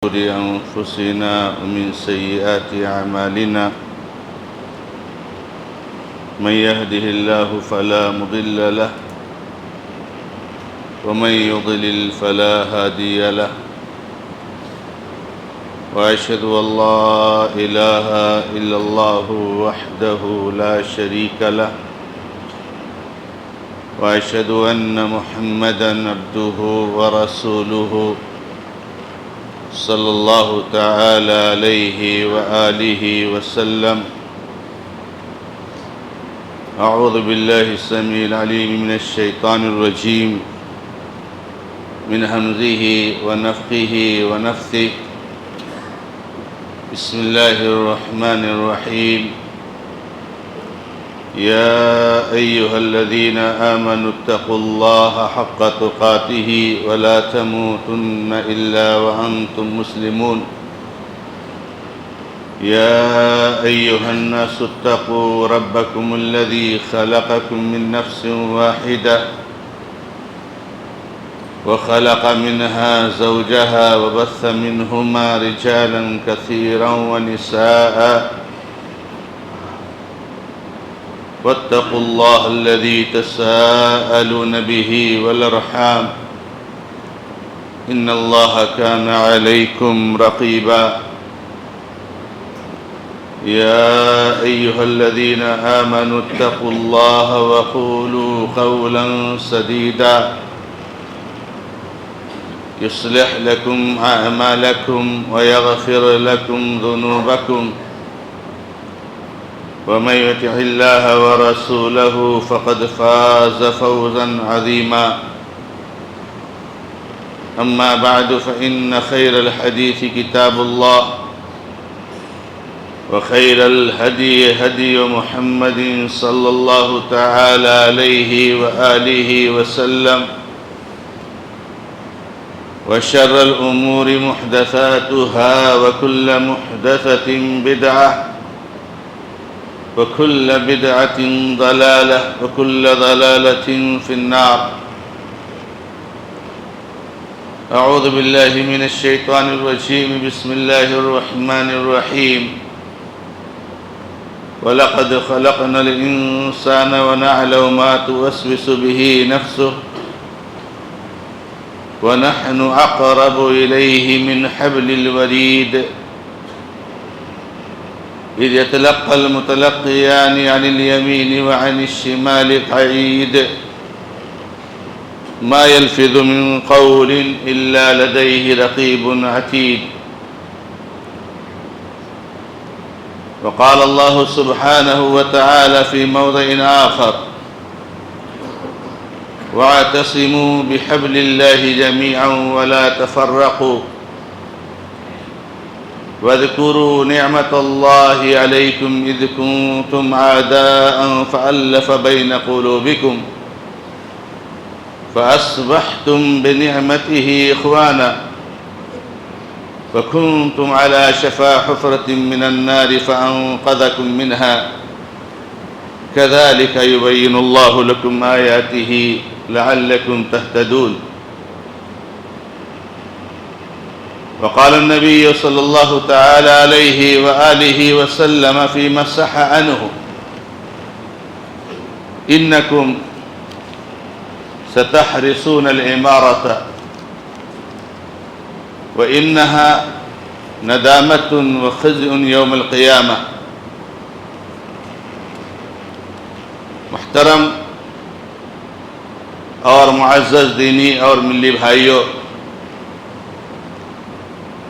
شرور أنفسنا ومن سيئات أعمالنا من يهده الله فلا مضل له ومن يضلل فلا هادي له وأشهد أن لا إله إلا الله وحده لا شريك له وأشهد أن محمدًا عبده ورسوله صلى الله تعالى عليه وآله وسلم. أعوذ بالله السميع العليم من الشيطان الرجيم من همزه ونفخه ونفثه. بسم الله الرحمن الرحيم. يا أيها الذين آمنوا اتقوا الله حق تقاته ولا تموتن إلا وأنتم مسلمون. يا أيها الناس اتقوا ربكم الذي خلقكم من نفس واحدة وخلق منها زوجها وبث منهما رجالا كثيرا ونساء واتقوا الله الذي تساءلون به والأرحام إن الله كان عليكم رقيبا. يا أيها الذين آمنوا اتقوا الله وقولوا قولا سديدا يصلح لكم أعمالكم ويغفر لكم ذنوبكم ومن يطع الله ورسوله فقد فاز فوزا عظيما. أما بعد فإن خير الحديث كتاب الله وخير الهدي هدي محمد صلى الله تعالى عليه وآله وسلم وشر الأمور محدثاتها وكل محدثة بدعة وكل بدعة ضلالة وكل ضلالة في النار. أعوذ بالله من الشيطان الرجيم. بسم الله الرحمن الرحيم. ولقد خلقنا الإنسان ونعلم ما توسوس به نفسه ونحن أقرب إليه من حبل الوريد إذ يتلقى المتلقيان عن اليمين وعن الشمال قعيد ما يلفظ من قول إلا لديه رقيب عتيد. وقال الله سبحانه وتعالى في موضع آخر واعتصموا بحبل الله جميعا ولا تفرقوا واذكروا نعمة الله عليكم إذ كنتم أعداء فألف بين قلوبكم فأصبحتم بنعمته إخوانا وكنتم على شفا حفرة من النار فأنقذكم منها كذلك يبين الله لكم آياته لعلكم تهتدون. وقال النبي صلى الله تعالى عليه وآله وسلم فيما صح عنه إنكم ستحرصون العمارة وإنها ندامة وخزي يوم القيامة. محترم اور معزز دینی اور ملی بھائیوں،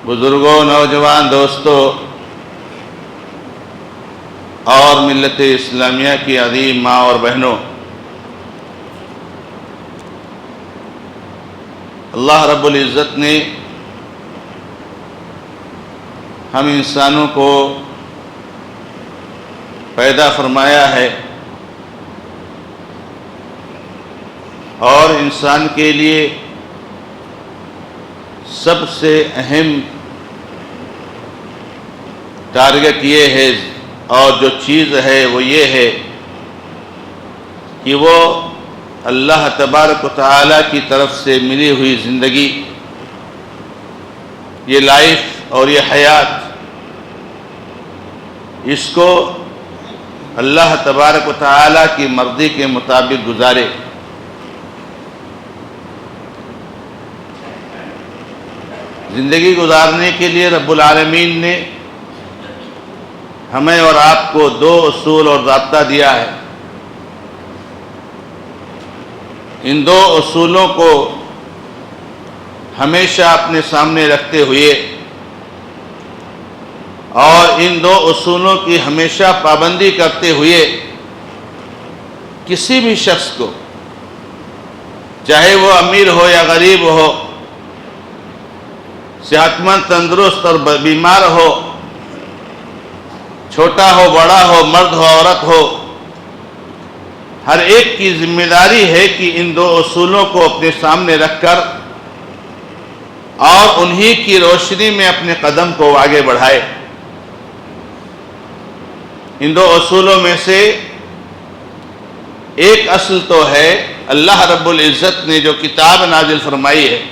بزرگوں، نوجوان دوستوں اور ملت اسلامیہ کی عظیم ماں اور بہنوں، اللہ رب العزت نے ہم انسانوں کو پیدا فرمایا ہے اور انسان کے لیے سب سے اہم ٹارگٹ یہ ہے اور جو چیز ہے وہ یہ ہے کہ وہ اللہ تبارک و تعالیٰ کی طرف سے ملی ہوئی زندگی یہ لائف اور یہ حیات، اس کو اللہ تبارک و تعالیٰ کی مرضی کے مطابق گزارے۔ زندگی گزارنے کے لیے رب العالمین نے ہمیں اور آپ کو 2 اصول اور ضابطہ دیا ہے۔ ان 2 اصولوں کو ہمیشہ اپنے سامنے رکھتے ہوئے اور ان 2 اصولوں کی ہمیشہ پابندی کرتے ہوئے کسی بھی شخص کو، چاہے وہ امیر ہو یا غریب ہو، صحت مند تندرست اور بیمار ہو، چھوٹا ہو بڑا ہو، مرد ہو عورت ہو، ہر ایک کی ذمہ داری ہے کہ ان 2 اصولوں کو اپنے سامنے رکھ کر اور انہی کی روشنی میں اپنے قدم کو آگے بڑھائے۔ ان 2 اصولوں میں سے ایک اصل تو ہے اللہ رب العزت نے جو کتاب نازل فرمائی ہے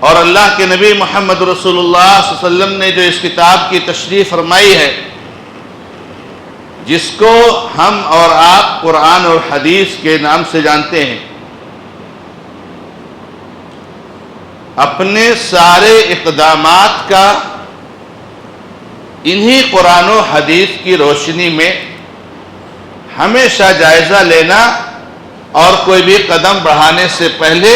اور اللہ کے نبی محمد رسول اللہ صلی اللہ علیہ وسلم نے جو اس کتاب کی تشریح فرمائی ہے، جس کو ہم اور آپ قرآن اور حدیث کے نام سے جانتے ہیں، اپنے سارے اقدامات کا انہی قرآن و حدیث کی روشنی میں ہمیشہ جائزہ لینا اور کوئی بھی قدم بڑھانے سے پہلے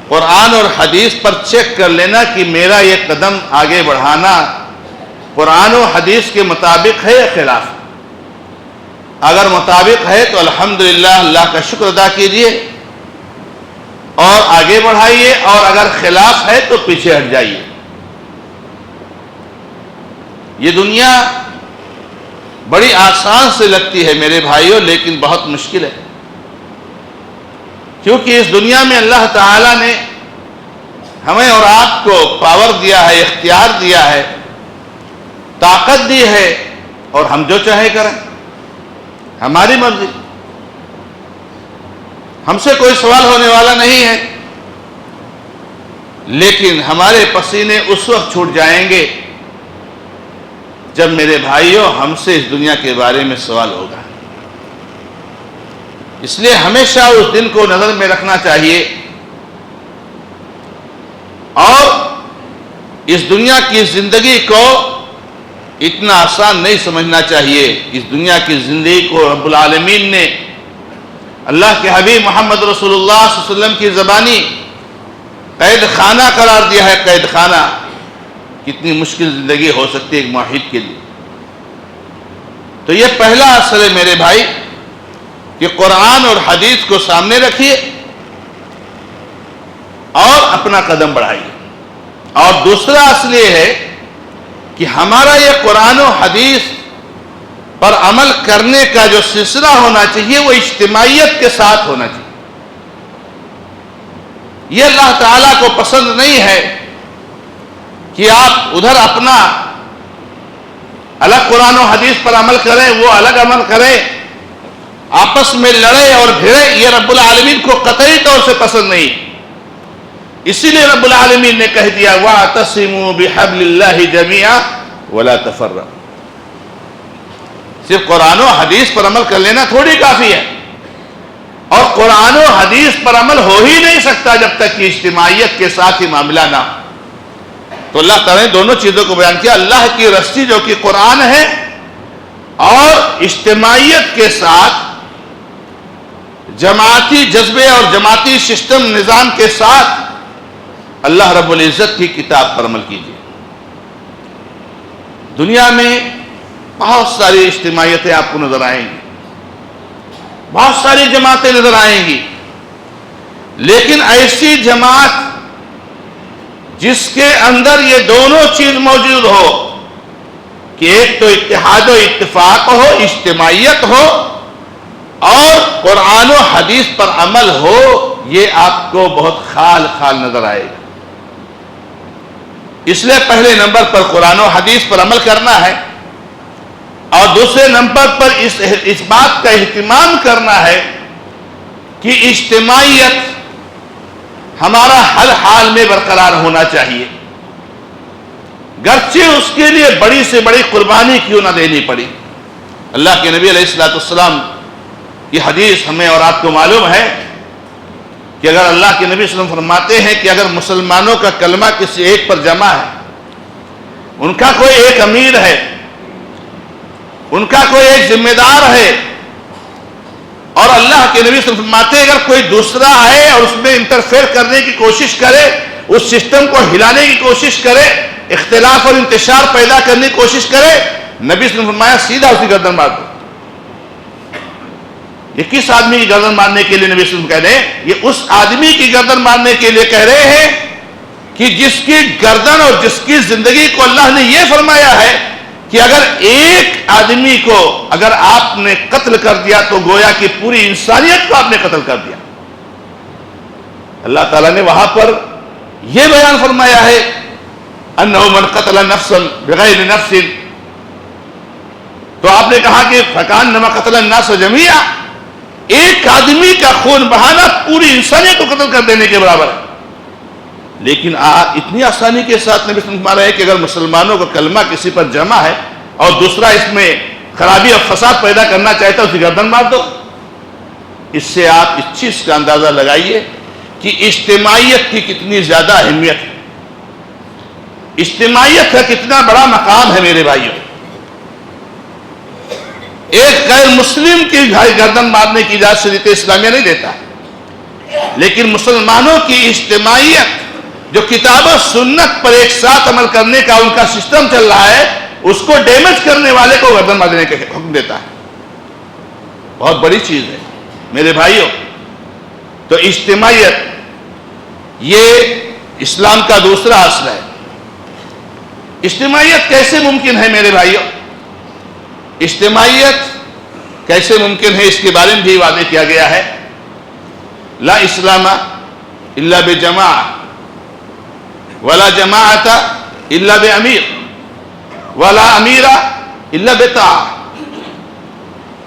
قرآن اور حدیث پر چیک کر لینا کہ میرا یہ قدم آگے بڑھانا قرآن و حدیث کے مطابق ہے یا خلاف۔ اگر مطابق ہے تو الحمدللہ اللہ کا شکر ادا کیجئے اور آگے بڑھائیے، اور اگر خلاف ہے تو پیچھے ہٹ جائیے۔ یہ دنیا بڑی آسان سے لگتی ہے میرے بھائیوں، لیکن بہت مشکل ہے، کیونکہ اس دنیا میں اللہ تعالیٰ نے ہمیں اور آپ کو پاور دیا ہے، اختیار دیا ہے، طاقت دی ہے، اور ہم جو چاہے کریں، ہماری مرضی، ہم سے کوئی سوال ہونے والا نہیں ہے۔ لیکن ہمارے پسینے اس وقت چھوٹ جائیں گے جب میرے بھائیوں ہم سے اس دنیا کے بارے میں سوال ہوگا۔ اس لیے ہمیشہ اس دن کو نظر میں رکھنا چاہیے اور اس دنیا کی زندگی کو اتنا آسان نہیں سمجھنا چاہیے۔ اس دنیا کی زندگی کو رب العالمین نے اللہ کے حبیب محمد رسول اللہ صلی اللہ علیہ وسلم کی زبانی قید خانہ قرار دیا ہے۔ قید خانہ، کتنی مشکل زندگی ہو سکتی ہے ایک موحد کے لیے۔ تو یہ پہلا اصل ہے میرے بھائی کہ قرآن اور حدیث کو سامنے رکھیے اور اپنا قدم بڑھائیے۔ اور دوسرا اصل یہ ہے کہ ہمارا یہ قرآن و حدیث پر عمل کرنے کا جو سلسلہ ہونا چاہیے وہ اجتماعیت کے ساتھ ہونا چاہیے۔ یہ اللہ تعالیٰ کو پسند نہیں ہے کہ آپ ادھر اپنا الگ قرآن و حدیث پر عمل کریں، وہ الگ عمل کریں، آپس میں لڑے اور بھیڑے۔ یہ رب العالمین کو قطعی طور سے پسند نہیں۔ اسی لیے رب العالمین نے کہہ دیا وَاعْتَصِمُوا بِحَبْلِ اللَّهِ جَمِيعًا وَلَا تَفَرَّقُوا۔ صرف قرآن و حدیث پر عمل کر لینا تھوڑی کافی ہے، اور قرآن و حدیث پر عمل ہو ہی نہیں سکتا جب تک کہ اجتماعیت کے ساتھ ہی معاملہ نہ ہو۔ تو اللہ تعالیٰ نے دونوں چیزوں کو بیان کیا، اللہ کی رسی جو کہ قرآن ہے اور اجتماعیت کے ساتھ جماعتی جذبے اور جماعتی سسٹم نظام کے ساتھ اللہ رب العزت کی کتاب پر عمل کیجیے۔ دنیا میں بہت ساری اجتماعیتیں آپ کو نظر آئیں گی، بہت ساری جماعتیں نظر آئیں گی، لیکن ایسی جماعت جس کے اندر یہ دونوں چیز موجود ہو کہ ایک تو اتحاد و اتفاق ہو، اجتماعیت ہو، اور قرآن و حدیث پر عمل ہو، یہ آپ کو بہت خال خال نظر آئے گا۔ اس لیے پہلے نمبر پر قرآن و حدیث پر عمل کرنا ہے، اور دوسرے نمبر پر اس بات کا اہتمام کرنا ہے کہ اجتماعیت ہمارا ہر حال میں برقرار ہونا چاہیے، گرچہ اس کے لیے بڑی سے بڑی قربانی کیوں نہ دینی پڑی۔ اللہ کے نبی علیہ السلام یہ حدیث ہمیں اور آپ کو معلوم ہے کہ اگر اللہ کے نبی صلی اللہ علیہ وسلم فرماتے ہیں کہ اگر مسلمانوں کا کلمہ کسی ایک پر جمع ہے، ان کا کوئی ایک امیر ہے، ان کا کوئی ایک ذمہ دار ہے، اور اللہ کے نبی صلی اللہ علیہ وسلم فرماتے ہیں اگر کوئی دوسرا آئے اور اس میں انٹرفیئر کرنے کی کوشش کرے، اس سسٹم کو ہلانے کی کوشش کرے، اختلاف اور انتشار پیدا کرنے کی کوشش کرے، نبی صلی اللہ علیہ وسلم فرمایا سیدھا اس کی گردن مار دو۔ یہ کس آدمی کی گردن مارنے کے لیے نبی صلی اللہ علیہ وسلم کہہ رہے ہیں؟ یہ اس آدمی کی گردن مارنے کے لیے کہہ رہے ہیں کہ جس کی گردن اور جس کی زندگی کو اللہ نے یہ فرمایا ہے کہ اگر ایک آدمی کو اگر آپ نے قتل کر دیا تو گویا کہ پوری انسانیت کو آپ نے قتل کر دیا۔ اللہ تعالیٰ نے وہاں پر یہ بیان فرمایا ہے انہ من قتل نفسا بغیر نفس، تو آپ نے کہا کہ فکانما قتل الناس جميعا، ایک آدمی کا خون بہانا پوری انسانیت کو قتل کر دینے کے برابر ہے۔ لیکن اتنی آسانی کے ساتھ نبی صلی اللہ علیہ وسلم فرما رہے ہیں کہ اگر مسلمانوں کا کلمہ کسی پر جمع ہے اور دوسرا اس میں خرابی اور فساد پیدا کرنا چاہتا ہے، اس کی گردن مار دو۔ اس سے آپ اس چیز کا اندازہ لگائیے کہ اجتماعیت کی کتنی زیادہ اہمیت ہے، اجتماعیت کا کتنا بڑا مقام ہے میرے بھائیوں۔ ایک غیر مسلم کی گردن مارنے کی اجازت شریعت اسلامیہ نہیں دیتا، لیکن مسلمانوں کی اجتماعیت جو کتاب و سنت پر ایک ساتھ عمل کرنے کا ان کا سسٹم چل رہا ہے، اس کو ڈیمیج کرنے والے کو گردن مار دینے کا حکم دیتا ہے۔ بہت بڑی چیز ہے میرے بھائیوں۔ تو اجتماعیت یہ اسلام کا دوسرا اصل ہے۔ اجتماعیت کیسے ممکن ہے میرے بھائیوں؟ اجتماعیت کیسے ممکن ہے اس کے بارے میں بھی واضح کیا گیا ہے۔ لا اسلام الا بجماعہ ولا جماعت الا بامیر ولا امیر الا بطاعہ۔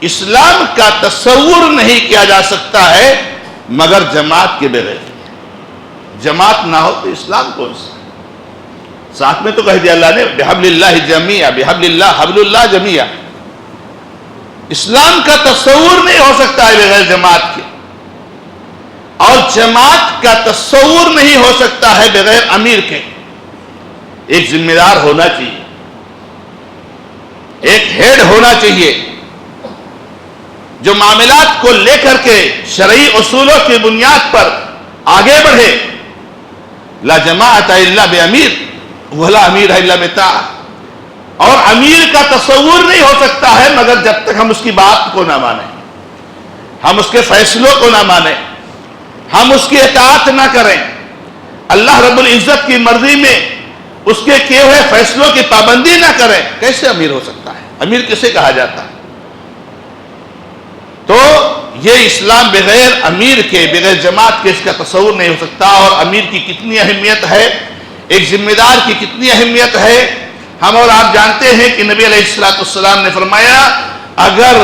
اسلام کا تصور نہیں کیا جا سکتا ہے مگر جماعت کے بغیر۔ جماعت نہ ہو تو اسلام کون سا؟ ساتھ میں تو کہہ دیا اللہ نے بحبل اللہ جمیعا، بحبل اللہ حبل اللہ جمیعا۔ اسلام کا تصور نہیں ہو سکتا ہے بغیر جماعت کے، اور جماعت کا تصور نہیں ہو سکتا ہے بغیر امیر کے۔ ایک ذمہ دار ہونا چاہیے، ایک ہیڈ ہونا چاہیے جو معاملات کو لے کر کے شرعی اصولوں کی بنیاد پر آگے بڑھے۔ لا جماعت الا بامیر ولا امیر الا بطاعہ۔ اور امیر کا تصور نہیں ہو سکتا ہے مگر جب تک ہم اس کی بات کو نہ مانیں، ہم اس کے فیصلوں کو نہ مانیں، ہم اس کی اطاعت نہ کریں، اللہ رب العزت کی مرضی میں اس کے کیے ہوئے فیصلوں کی پابندی نہ کریں، کیسے امیر ہو سکتا ہے؟ امیر کسے کہا جاتا ہے؟ تو یہ اسلام بغیر امیر کے، بغیر جماعت کے اس کا تصور نہیں ہو سکتا۔ اور امیر کی کتنی اہمیت ہے، ایک ذمہ دار کی کتنی اہمیت ہے، ہم اور آپ جانتے ہیں کہ نبی علیہ السلام نے فرمایا اگر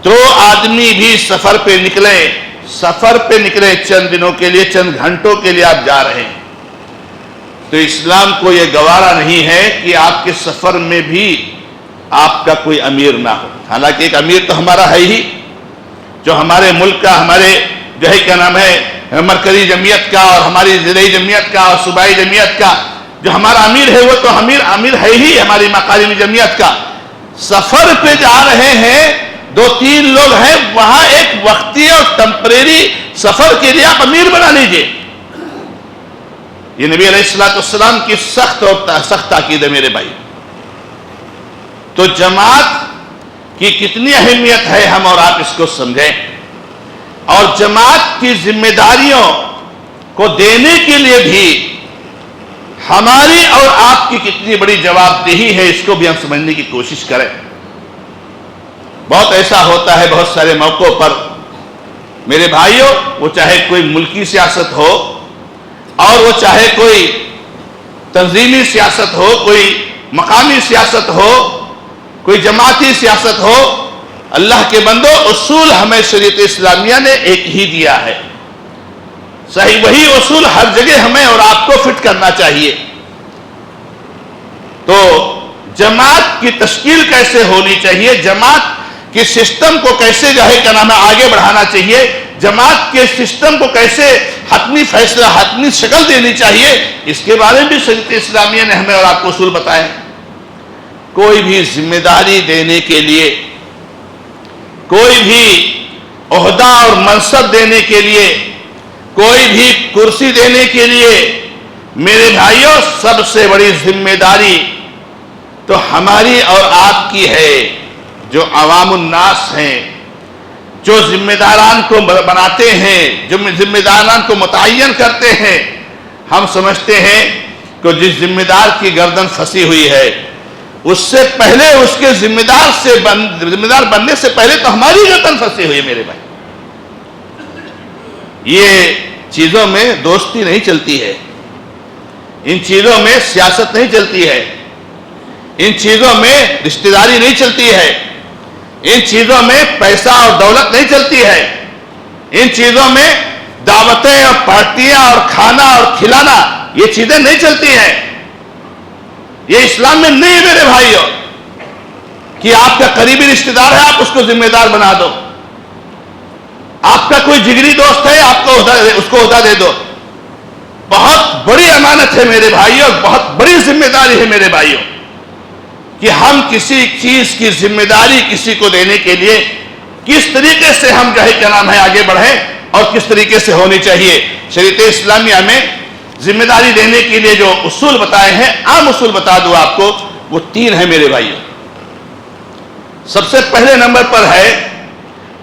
دو آدمی بھی سفر پہ نکلے چند دنوں کے لیے، چند گھنٹوں کے لیے آپ جا رہے ہیں، تو اسلام کو یہ گوارا نہیں ہے کہ آپ کے سفر میں بھی آپ کا کوئی امیر نہ ہو۔ حالانکہ ایک امیر تو ہمارا ہے ہی، جو ہمارے ملک کا، ہمارے جو ہے کیا نام ہے مرکزی جمعیت کا اور ہماری ضلعی جمعیت کا اور صوبائی جمعیت کا جو ہمارا امیر ہے، وہ تو امیر ہے ہی ہماری مقامی جمعیت کا۔ سفر پہ جا رہے ہیں، دو تین لوگ ہیں، وہاں ایک وقتی اور ٹمپریری سفر کے لیے آپ امیر بنا لیجئے۔ یہ نبی علیہ السلام کی سخت تاکید ہے میرے بھائی۔ تو جماعت کی کتنی اہمیت ہے ہم اور آپ اس کو سمجھیں، اور جماعت کی ذمہ داریوں کو دینے کے لیے بھی ہماری اور آپ کی کتنی بڑی جواب دہی ہے، اس کو بھی ہم سمجھنے کی کوشش کریں۔ بہت ایسا ہوتا ہے بہت سارے موقعوں پر میرے بھائیوں، وہ چاہے کوئی ملکی سیاست ہو اور وہ چاہے کوئی تنظیمی سیاست ہو، کوئی مقامی سیاست ہو، کوئی جماعتی سیاست ہو، اللہ کے بندو اصول ہمیں شریعت اسلامیہ نے ایک ہی دیا ہے۔ صحیح وہی اصول ہر جگہ ہمیں اور آپ کو فٹ کرنا چاہیے. تو جماعت کی تشکیل کیسے ہونی چاہیے، جماعت کے سسٹم کو کیسے جو ہے آگے بڑھانا چاہیے، جماعت کے سسٹم کو کیسے حتمی فیصلہ، حتمی شکل دینی چاہیے، اس کے بارے میں بھی شریعت اسلامیہ نے ہمیں اور آپ کو اصول بتائے. کوئی بھی ذمہ داری دینے کے لیے، کوئی بھی عہدہ اور منصب دینے کے لیے، کوئی بھی کرسی دینے کے لیے، میرے بھائیوں سب سے بڑی ذمہ داری تو ہماری اور آپ کی ہے. جو عوام الناس ہیں، جو ذمہ داران کو بناتے ہیں، جو ذمہ داران کو متعین کرتے ہیں، ہم سمجھتے ہیں کہ جس ذمہ دار کی گردن پھنسی ہوئی ہے، اس سے پہلے اس کے ذمہ دار بننے سے پہلے تو ہماری گردن پھنسی ہوئی ہے میرے بھائی. یہ چیزوں میں دوستی نہیں چلتی ہے، ان چیزوں میں سیاست نہیں چلتی ہے، ان چیزوں میں رشتہ داری نہیں چلتی ہے، ان چیزوں میں پیسہ اور دولت نہیں چلتی ہے، ان چیزوں میں دعوتیں اور پارٹیاں اور کھانا اور کھلانا یہ چیزیں نہیں چلتی ہیں. یہ اسلام میں نہیں ہے میرے بھائیوں کہ آپ کا قریبی رشتہ دار ہے آپ اس کو ذمہ دار بنا دو، آپ کا کوئی جگری دوست ہے آپ کو اس کو عہدہ دے دو. بہت بڑی امانت ہے میرے بھائیوں، بہت بڑی ذمہ داری ہے میرے بھائیوں کہ ہم کسی چیز کی ذمہ داری کسی کو دینے کے لیے کس طریقے سے ہم جو ہے آگے بڑھیں اور کس طریقے سے ہونی چاہیے. شریعت اسلامیہ میں ذمہ داری دینے کے لیے جو اصول بتائے ہیں، عام اصول بتا دوں آپ کو، وہ 3 ہیں میرے بھائیوں. سب سے پہلے نمبر پر ہے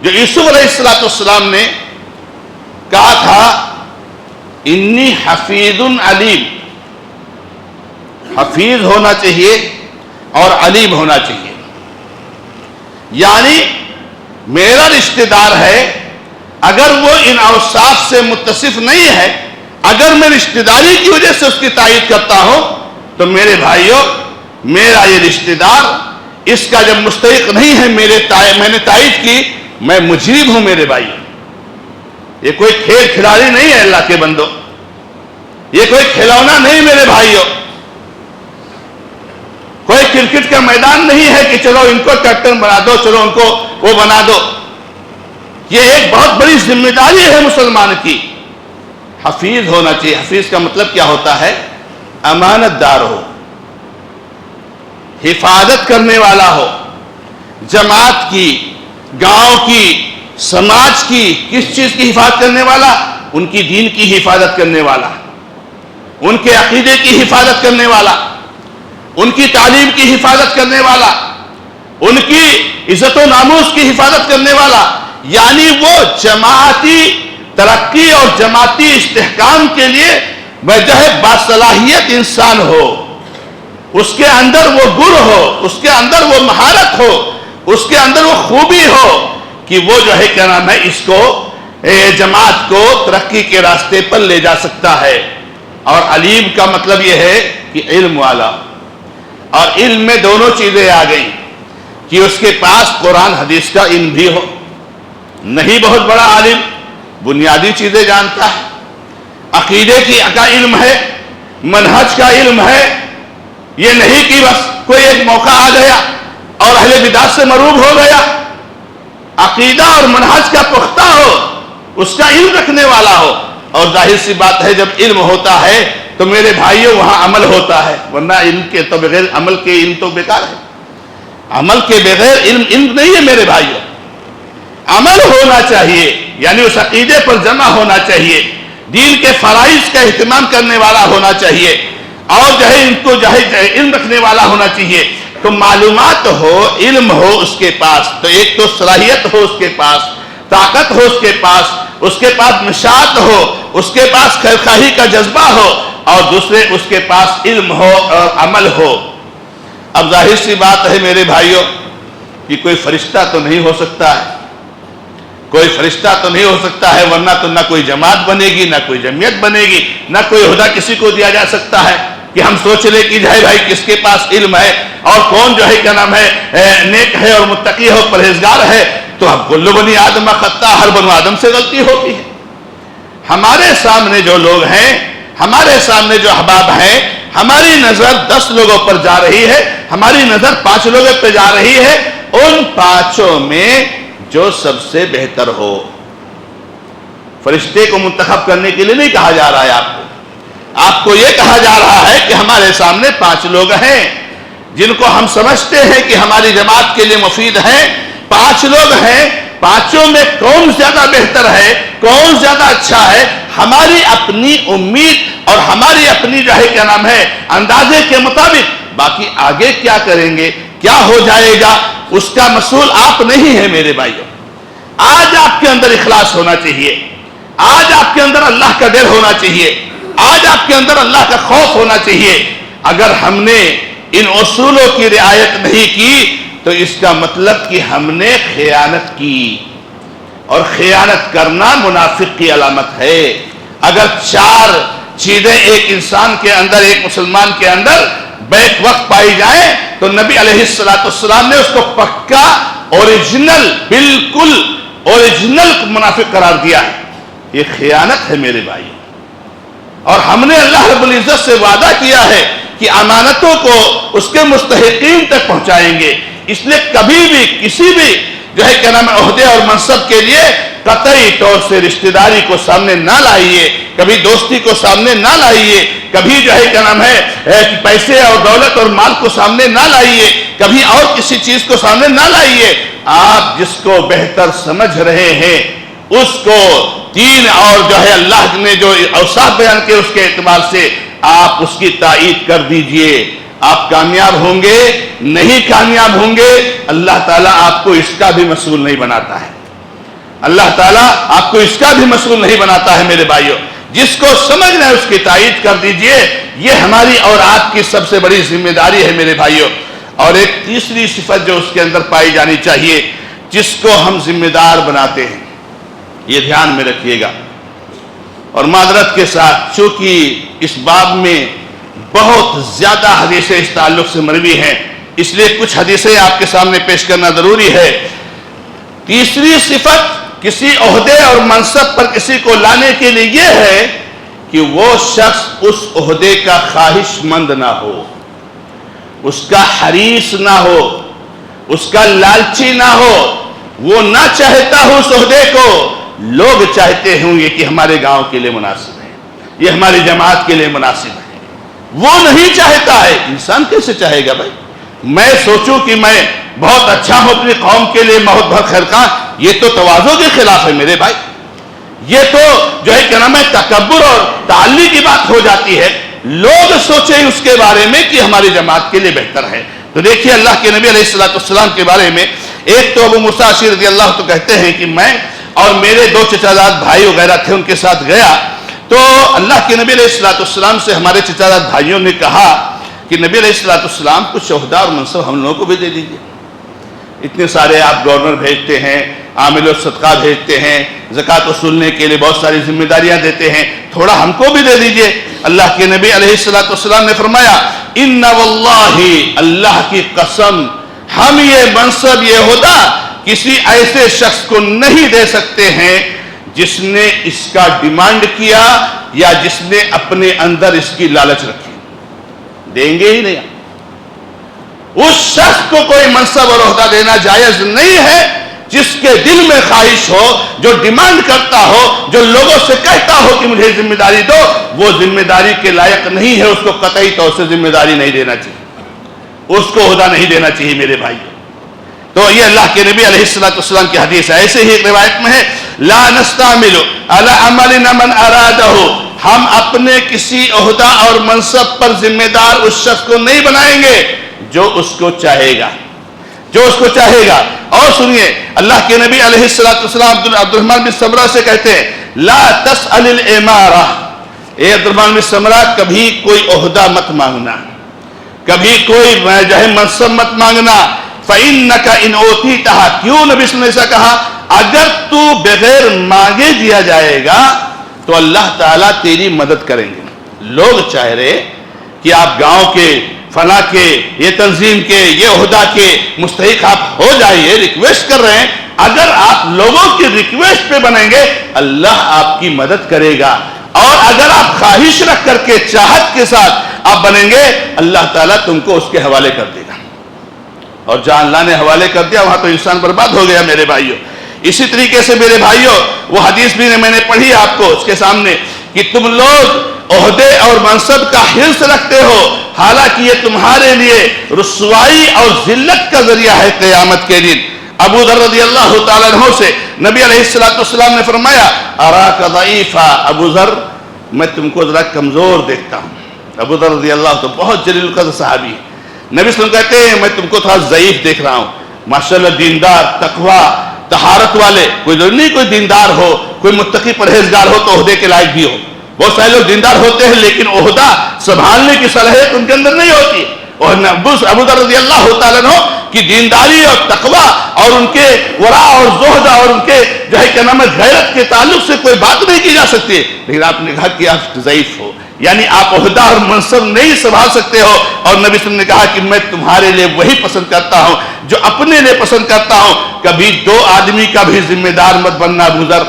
جو یوسف علیہ السلام نے کہا تھا انی حفیظ علیم. حفیظ ہونا چاہیے اور علیم ہونا چاہیے. یعنی میرا رشتہ دار ہے، اگر وہ ان اوصاف سے متصف نہیں ہے، اگر میں رشتہ داری کی وجہ سے اس کی تائید کرتا ہوں تو میرے بھائیوں میرا یہ رشتہ دار اس کا جب مستحق نہیں ہے میں نے تائید کی، میں مجرم ہوں میرے بھائیوں. یہ کوئی کھیل کھلاڑی نہیں ہے اللہ کے بندوں، یہ کوئی کھلونا نہیں میرے بھائیوں، کوئی کرکٹ کا میدان نہیں ہے کہ چلو ان کو کیپٹن بنا دو، چلو ان کو وہ بنا دو. یہ ایک بہت بڑی ذمہ داری ہے مسلمان کی. حفیظ ہونا چاہیے. حفیظ کا مطلب کیا ہوتا ہے؟ امانت دار ہو، حفاظت کرنے والا ہو، جماعت کی، گاؤں کی، سماج کی. کس چیز کی حفاظت کرنے والا؟ ان کی دین کی حفاظت کرنے والا، ان کے عقیدے کی حفاظت کرنے والا، ان کی تعلیم کی حفاظت کرنے والا، ان کی عزت و ناموس کی حفاظت کرنے والا. یعنی وہ جماعتی ترقی اور جماعتی استحکام کے لیے وجہ باصلاحیت انسان ہو، اس کے اندر وہ گر ہو، اس کے اندر وہ مہارت ہو، اس کے اندر وہ خوبی ہو کہ وہ جو ہے اس کو جماعت کو ترقی کے راستے پر لے جا سکتا ہے. اور علیم کا مطلب یہ ہے کہ علم والا. اور علم میں دونوں چیزیں آ گئیں کہ اس کے پاس قرآن حدیث کا علم بھی ہو، نہیں بہت بڑا عالم، بنیادی چیزیں جانتا ہے، عقیدے کا علم ہے، منہج کا علم ہے. یہ نہیں کہ بس کوئی ایک موقع آ گیا اور اہل بدعت سے مروب ہو گیا. عقیدہ اور منہج کا پختہ ہو، اس کا علم رکھنے والا ہو. اور ظاہر سی بات ہے جب علم ہوتا ہے تو میرے بھائیوں وہاں عمل ہوتا ہے، ورنہ علم کے تو بغیر عمل کے علم تو بیکار ہے. عمل کے بغیر علم نہیں ہے میرے بھائیوں. عمل ہونا چاہیے، یعنی اس عقیدے پر جمع ہونا چاہیے، دین کے فرائض کا اہتمام کرنے والا ہونا چاہیے، اور جو ہے ان کو جو ہے علم رکھنے والا ہونا چاہیے. تو معلومات ہو، علم ہو اس کے پاس، تو ایک تو صلاحیت ہو اس کے پاس، طاقت ہو اس کے پاس نشاط ہو، اس کے پاس خیرخواہی کا جذبہ ہو، اور دوسرے اس کے پاس علم ہو اور عمل ہو. اب ظاہر سی بات ہے میرے بھائیوں کہ کوئی فرشتہ تو نہیں ہو سکتا ہے، کوئی فرشتہ تو نہیں ہو سکتا ہے، ورنہ تو نہ کوئی جماعت بنے گی، نہ کوئی جمعیت بنے گی، نہ کوئی عہدہ کسی کو دیا جا سکتا ہے کہ ہم سوچ لیں کہ بھائی کس کے پاس علم ہے اور کون جو ہے نیک ہے اور متقی ہے اور پرہیزگار ہے. تو اب کل بنی آدم خطا، ہر بنو آدم سے غلطی ہوتی ہے، ہمارے سامنے جو لوگ ہیں، ہمارے سامنے جو احباب ہیں، ہماری نظر 10 لوگوں پر جا رہی ہے، ہماری نظر 5 لوگوں پر جا رہی ہے، ان 5 میں جو سب سے بہتر ہو. فرشتے کو منتخب کرنے کے لیے نہیں کہا جا رہا ہے آپ کو یہ کہا جا رہا ہے کہ ہمارے سامنے 5 لوگ ہیں جن کو ہم سمجھتے ہیں کہ ہماری جماعت کے لیے مفید ہیں. 5 لوگ ہیں، 5 میں کون زیادہ بہتر ہے، کون زیادہ اچھا ہے، ہماری اپنی امید اور ہماری اپنی جو ہے کیا نام ہے اندازے کے مطابق. باقی آگے کیا کریں گے، کیا ہو جائے گا، اس کا مسئول آپ نہیں ہیں میرے بھائیوں. آج آپ کے اندر اخلاص ہونا چاہیے، آج آپ کے اندر اللہ کا ڈر ہونا چاہیے، آج آپ کے اندر اللہ کا خوف ہونا چاہیے. اگر ہم نے ان اصولوں کی رعایت نہیں کی تو اس کا مطلب کہ ہم نے خیانت کی، اور خیانت کرنا منافق کی علامت ہے. اگر 4 چیزیں ایک انسان کے اندر، ایک مسلمان کے اندر بیک وقت پائی جائیں تو نبی علیہ السلام نے اس کو پکا اوریجنل، بالکل اوریجنل منافق قرار دیا ہے. یہ خیانت ہے میرے بھائی، اور ہم نے اللہ رب العزت سے وعدہ کیا ہے کہ امانتوں کو اس کے مستحقین تک پہنچائیں گے. اس لیے کبھی بھی کسی بھی جو ہے کیا نام ہے عہدے اور منصب کے لیے قطعی طور سے رشتہ داری کو سامنے نہ لائیے، کبھی دوستی کو سامنے نہ لائیے، کبھی جو ہے کیا نام ہے پیسے اور دولت اور مال کو سامنے نہ لائیے، کبھی اور کسی چیز کو سامنے نہ لائیے. آپ جس کو بہتر سمجھ رہے ہیں اس کو دین اور جو ہے اللہ نے جو اوصاف بیان کیے اس کے اعتبار سے آپ اس کی تائید کر دیجئے. آپ کامیاب ہوں گے، نہیں کامیاب ہوں گے، اللہ تعالیٰ آپ کو اس کا بھی مسئول نہیں بناتا ہے. اللہ تعالیٰ آپ کو اس کا بھی مسئول نہیں بناتا ہے میرے بھائیوں. جس کو سمجھنا ہے اس کی تائید کر دیجئے. یہ ہماری اور آپ کی سب سے بڑی ذمہ داری ہے میرے بھائیوں. اور ایک تیسری صفت جو اس کے اندر پائی جانی چاہیے، جس کو ہم ذمہ دار بناتے ہیں، یہ دھیان میں رکھیے گا. اور معذرت کے ساتھ چونکہ اس باب میں بہت زیادہ حدیثیں اس تعلق سے مروی ہیں، اس لیے کچھ حدیثیں آپ کے سامنے پیش کرنا ضروری ہے. تیسری صفت کسی عہدے اور منصب پر کسی کو لانے کے لیے یہ ہے کہ وہ شخص اس عہدے کا خواہش مند نہ ہو، اس کا حریص نہ ہو، اس کا لالچی نہ ہو. وہ نہ چاہتا ہو اس عہدے کو، لوگ چاہتے ہوں گے کہ ہمارے گاؤں کے لیے مناسب ہے، یہ ہماری جماعت کے لیے مناسب ہے. وہ نہیں چاہتا ہے. انسان کیسے چاہے گا بھائی؟ میں سوچوں کہ میں بہت اچھا ہوں اپنی قوم کے لیے، بہت بھر خیر خواہ، یہ تو تواضع کے خلاف ہے میرے بھائی. یہ تو جو ہے کیا نام ہے تکبر اور تعلی کی بات ہو جاتی ہے. لوگ سوچیں اس کے بارے میں کہ ہماری جماعت کے لیے بہتر ہے. تو دیکھیے اللہ کے نبی علیہ السلام کے بارے میں ایک تو ابو موسیٰ اشعری رضی اللہ تو کہتے ہیں کہ میں اور میرے 2 چچا زاد بھائی وغیرہ تھے، ان کے ساتھ گیا تو اللہ کے نبی علیہ السلام سے ہمارے چچا زاد بھائیوں نے کہا کہ نبی علیہ السلام کچھ عہدہ اور منصب ہم لوگوں کو بھی دے دیجیے. اتنے سارے آپ گورنر بھیجتے ہیں، عامل الصدقہ بھیجتے ہیں، زکوٰۃ وصولنے کے لیے بہت ساری ذمہ داریاں دیتے ہیں، تھوڑا ہم کو بھی دے دیجیے. اللہ کے نبی علیہ السلام نے فرمایا ان واللہ، اللہ کی قسم، ہم یہ منصب، یہ عہدہ کسی ایسے شخص کو نہیں دے سکتے ہیں جس نے اس کا ڈیمانڈ کیا یا جس نے اپنے اندر اس کی لالچ رکھی. دیں گے ہی نہیں. اس شخص کو کوئی منصب اور عہدہ دینا جائز نہیں ہے جس کے دل میں خواہش ہو، جو ڈیمانڈ کرتا ہو، جو لوگوں سے کہتا ہو کہ مجھے ذمہ داری دو. وہ ذمہ داری کے لائق نہیں ہے، اس کو قطعی طور سے ذمہ داری نہیں دینا چاہیے، اس کو عہدہ نہیں دینا چاہیے میرے بھائی. تو یہ اللہ کے نبی علیہ السلام کی حدیث ہے. ایسے ہی ایک روایت میں ہے لا نستعمل على عملنا من ارادہ، ہم اپنے کسی عہدہ اور منصب پر ذمہ دار اس شخص کو نہیں بنائیں گے جو اس کو چاہے گا، جو اس کو چاہے گا. اور سنیے اللہ کے نبی علیہ السلام عبد الرحمن بن سمرہ سے کہتے ہیں لا تسأل الامارہ، اے عبد الرحمن بن سمرہ کبھی کوئی عہدہ مت مانگنا، کبھی کوئی جو ہے منصب مت مانگنا. فَإِنَّكَ إِنْ أُوتِيتَهَا، کیوں نبی صلی اللہ علیہ وسلم نے کہا اگر تو بغیر مانگے دیا جائے گا تو اللہ تعالیٰ تیری مدد کریں گے. لوگ چاہ رہے کہ آپ گاؤں کے فلاں کے، یہ تنظیم کے، یہ عہدہ کے مستحق آپ ہو جائیے، ریکویسٹ کر رہے ہیں. اگر آپ لوگوں کی ریکویسٹ پہ بنیں گے اللہ آپ کی مدد کرے گا، اور اگر آپ خواہش رکھ کر کے چاہت کے ساتھ آپ بنیں گے اللہ تعالیٰ تم کو اس کے حوالے کر دے گا، اور جہاں اللہ نے حوالے کر دیا وہاں تو انسان برباد ہو گیا میرے بھائیوں۔ اسی طریقے سے میرے بھائیوں وہ حدیث بھی میں نے پڑھی آپ کو اس کے سامنے کہ تم لوگ عہدے اور منصب کا حرص رکھتے ہو، حالانکہ یہ تمہارے لیے رسوائی اور ذلت کا ذریعہ ہے قیامت کے دن۔ ابو ذر رضی اللہ تعالیٰ عنہ سے نبی علیہ السلام نے فرمایا اراک ضعیفا، ابو ذر میں تم کو ذرا کمزور دیکھتا ہوں۔ ابو ذر رضی اللہ تو بہت جلیل القدر صحابی، نبی صلی اللہ علیہ وسلم کہتے ہیں میں تم کو تھوڑا ضعیف دیکھ رہا ہوں، ماشاءاللہ دیندار، تقوی، طہارت والے، کوئی ضروری نہیں کوئی دیندار ہو، کوئی متقی پرہیزگار ہو تو عہدے کے لائق بھی ہو۔ بہت سارے لوگ دیندار ہوتے ہیں لیکن عہدہ سنبھالنے کی صلاحیت ان کے اندر نہیں ہوتی۔ اور ابو ذر رضی اللہ تعالیٰ عنہ کی دینداری اور تقوی اور ان کے ورع اور زہد اور ان کے جو ہے کیا نام ہے غیرت کے تعلق سے کوئی بات نہیں کی جا سکتی، لیکن آپ نے کہا کہ آپ ضعیف ہو، یعنی آپ عہدہ اور منصب نہیں سنبھال سکتے ہو، اور نبی صلی اللہ علیہ وسلم نے کہا کہ میں تمہارے لیے وہی پسند کرتا ہوں جو اپنے لیے پسند کرتا ہوں۔ کبھی دو آدمی کا بھی ذمہ دار مت بننا ابو ذر،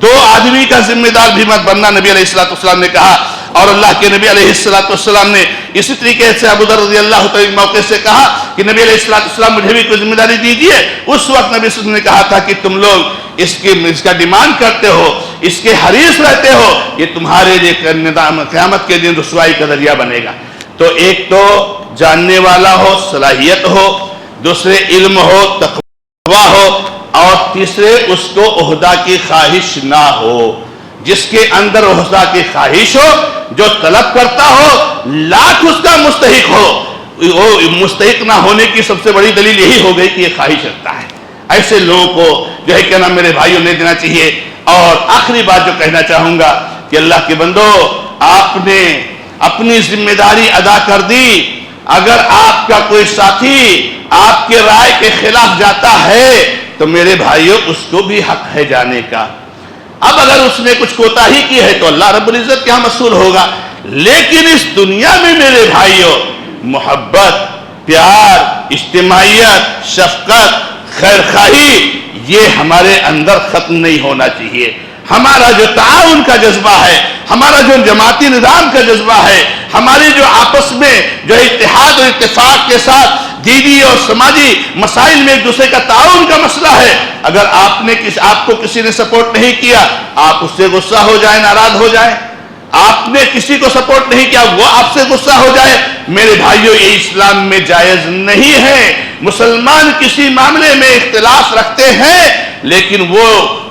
دو آدمی کا ذمہ دار بھی مت بننا، نبی علیہ السلام نے کہا۔ اور اللہ کے نبی علیہ السلام نے اسی طریقے سے ابو ذر رضی اللہ تعالیٰ عنہ موقع سے کہا کہ نبی علیہ السلام مجھے بھی کوئی ذمہ داری دیجیے۔ اس وقت نبی صلی اللہ علیہ وسلم نے کہا تھا کہ تم لوگ اس کا ڈیمانڈ کرتے ہو، اس کے حریص رہتے ہو، یہ تمہارے لیے قیامت کے دن رسوائی کا ذریعہ بنے گا۔ تو ایک تو جاننے والا ہو، صلاحیت ہو، دوسرے علم ہو، تقوی ہو، اور تیسرے اس کو عہدہ کی خواہش نہ ہو۔ جس کے اندر عہدہ کی خواہش ہو، جو طلب کرتا ہو لاکھ اس کا مستحق ہو، وہ مستحق نہ ہونے کی سب سے بڑی دلیل یہی ہو گئی کہ یہ خواہش رکھتا ہے۔ ایسے لوگوں کو جو ہے کیا نام میرے بھائیوں نے دینا چاہیے۔ اور آخری بات جو کہنا چاہوں گا کہ اللہ کے بندو آپ نے اپنی ذمہ داری ادا کر دی، اگر آپ کا کوئی ساتھی آپ کے رائے کے خلاف جاتا ہے تو میرے بھائیوں اس کو بھی حق ہے جانے کا۔ اب اگر اس نے کچھ کوتاہی کی ہے تو اللہ رب العزت کے ہاں مسئول ہوگا، لیکن اس دنیا میں میرے بھائیوں محبت، پیار، اجتماعیت، شفقت، خیر خواہی یہ ہمارے اندر ختم نہیں ہونا چاہیے۔ ہمارا جو تعاون کا جذبہ ہے، ہمارا جو جماعتی نظام کا جذبہ ہے، ہماری جو آپس میں جو اتحاد اور اتفاق کے ساتھ دینی اور سماجی مسائل میں ایک دوسرے کا تعاون کا مسئلہ ہے، اگر آپ کو کسی نے سپورٹ نہیں کیا آپ اس سے غصہ ہو جائیں، ناراض ہو جائیں، آپ نے کسی کو سپورٹ نہیں کیا وہ آپ سے غصہ ہو جائے، میرے بھائیوں یہ اسلام میں جائز نہیں ہے۔ مسلمان کسی معاملے میں اختلاف رکھتے ہیں لیکن وہ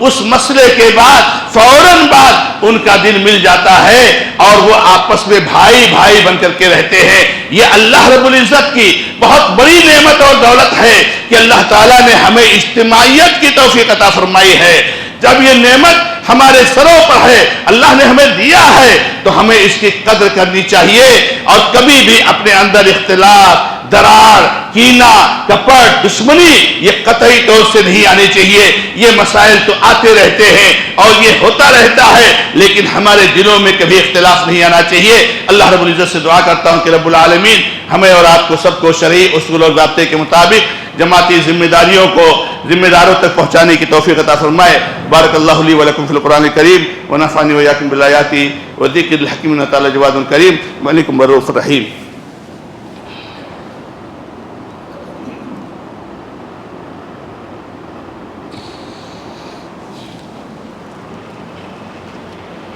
اس مسئلے کے بعد فوراً بعد ان کا دل مل جاتا ہے اور وہ آپس میں بھائی بھائی بن کر کے رہتے ہیں۔ یہ اللہ رب العزت کی بہت بڑی نعمت اور دولت ہے کہ اللہ تعالیٰ نے ہمیں اجتماعیت کی توفیق عطا فرمائی ہے۔ جب یہ نعمت ہمارے سروں پر ہے، اللہ نے ہمیں دیا ہے، تو ہمیں اس کی قدر کرنی چاہیے اور کبھی بھی اپنے اندر اختلاف، درار، کینہ، کپٹ، دشمنی یہ قطعی طور سے نہیں آنی چاہیے۔ یہ مسائل تو آتے رہتے ہیں اور یہ ہوتا رہتا ہے لیکن ہمارے دلوں میں کبھی اختلاف نہیں آنا چاہیے۔ اللہ رب العزت سے دعا کرتا ہوں کہ رب العالمین ہمیں اور آپ کو سب کو شرعی اصول اور ضابطے کے مطابق جماعتی ذمہ داریوں کو ذمہ داروں تک پہنچانے کی توفیق عطا فرمائے۔ بارک اللہ لی ولکم فی القرآن الکریم ونفعنی وإیاکم بالآیات والذکر الحکیم انہ تعالی جواد کریم وعلیکم رؤوف رحیم۔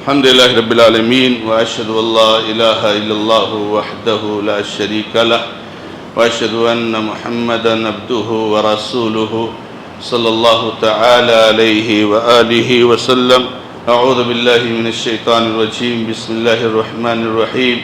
الحمد للہ رب العالمین واشہد ان لا الہ الا اللہ وحدہ لا شریک لہ واشہد ان محمدا عبدہ ورسولہ صلی اللہ تعالی علیہ وآلہ وسلم۔ اعوذ باللہ من الشیطان الرجیم، بسم اللہ الرحمن الرحیم۔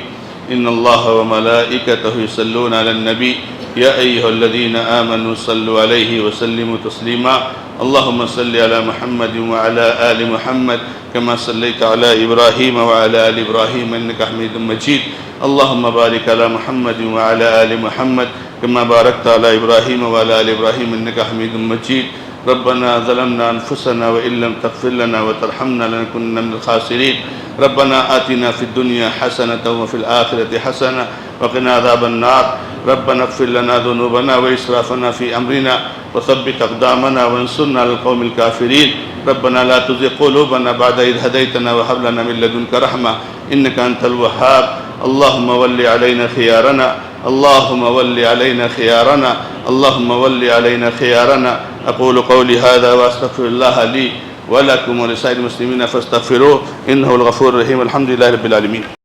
ان اللہ وملائکتہ یصلون علی النبی یا ایہا الذین آمنوا صلوا علیہ وسلموا تسلیما۔ اللہم صلی علی محمد وعلی آل محمد كما صليت على إبراهيم وعلى آل إبراهيم إنك حميد مجيد۔ اللهم بارك على محمد وعلى آل محمد كما باركت على إبراهيم وعلى آل إبراهيم إنك حميد مجيد۔ ربنا ظلمنا أنفسنا وإن لم تغفر لنا وترحمنا لنكونن من الخاسرين۔ ربنا آتنا في الدنيا حسنة وفي الآخرة حسنة وقنا عذاب النار۔ ربنا اغفر لنا ذنوبنا وإسرافنا في أمرنا وثبت أقدامنا وانصرنا على القوم الكافرين ربنا لا تزغ قلوبنا بعد إذ هديتنا وهب لنا من لدنك رحمة إنك أنت الوهاب اللهم ول علينا خيارنا اللهم ول علينا خيارنا اللهم ول علينا خيارنا أقول قولي هذا وأستغفر الله لي ولكم ولسائر المسلمين فاستغفروه إنه الغفور الرحيم الحمد لله رب العالمين.